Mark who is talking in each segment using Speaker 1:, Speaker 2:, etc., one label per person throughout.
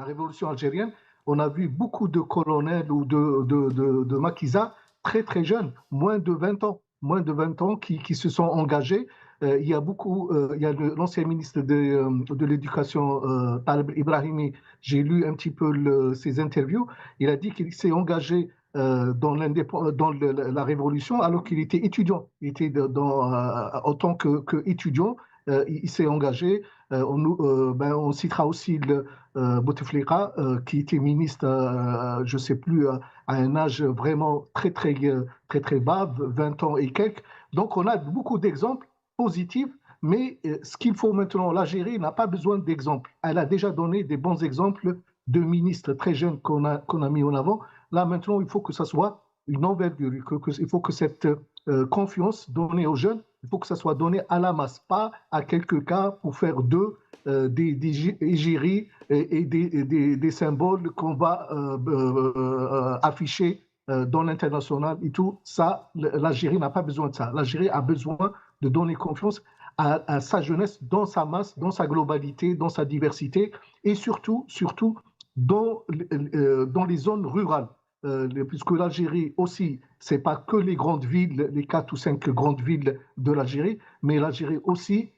Speaker 1: la révolution algérienne, on a vu beaucoup de colonels ou de maquisards très très jeunes, moins de 20 ans qui se sont engagés. Il y a beaucoup, il y a l'ancien ministre de l'Éducation, Taleb Ibrahimi, j'ai lu un petit peu ses interviews, il a dit qu'il s'est engagé dans la révolution alors qu'il était étudiant. Il était en tant qu'étudiant, il s'est engagé. On citera aussi Bouteflika, qui était ministre, je ne sais plus, à un âge vraiment très bas, 20 ans et quelques. Donc on a beaucoup d'exemples positifs, mais ce qu'il faut maintenant, l'Algérie n'a pas besoin d'exemples. Elle a déjà donné des bons exemples de ministres très jeunes qu'on a mis en avant. Là maintenant, il faut que ça soit une envergure, il faut que cette confiance donnée aux jeunes, il faut que ça soit donné à la masse, pas à quelques cas pour faire d'eux des égéries et des symboles qu'on va afficher dans l'international et tout. Ça, l'Algérie n'a pas besoin de ça. L'Algérie a besoin de donner confiance à sa jeunesse dans sa masse, dans sa globalité, dans sa diversité et surtout dans les zones rurales. Puisque l'Algérie aussi, ce n'est pas que les grandes villes, les 4 ou 5 grandes villes de l'Algérie, mais l'Algérie aussi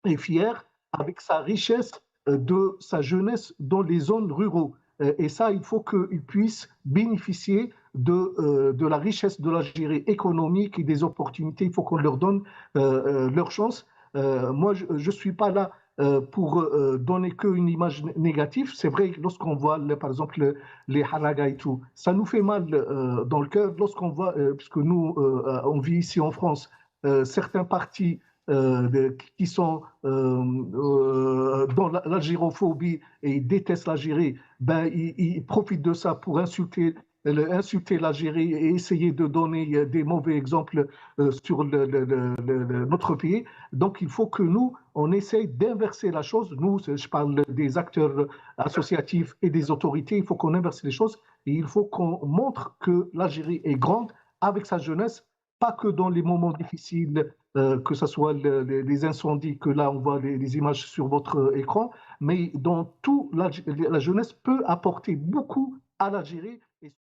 Speaker 1: est fière avec sa richesse de sa jeunesse dans les zones ruraux. Et ça, il faut qu'ils puissent bénéficier de la richesse de l'Algérie économique et des opportunités. Il faut qu'on leur donne leur chance. Moi, je ne suis pas là pour donner qu'une image négative. C'est vrai que lorsqu'on voit, par exemple, les haragas et tout, ça nous fait mal dans le cœur lorsqu'on voit, puisque nous, on vit ici en France, certains partis qui sont dans l'algérophobie et ils détestent l'Algérie, ben, ils profitent de ça pour insulter l'Algérie et essayer de donner des mauvais exemples sur notre pays. Donc il faut que nous, on essaye d'inverser la chose. Nous, je parle des acteurs associatifs et des autorités, il faut qu'on inverse les choses et il faut qu'on montre que l'Algérie est grande avec sa jeunesse, pas que dans les moments difficiles, que ce soit les incendies, que là on voit les images sur votre écran, mais dans tout, la jeunesse peut apporter beaucoup à l'Algérie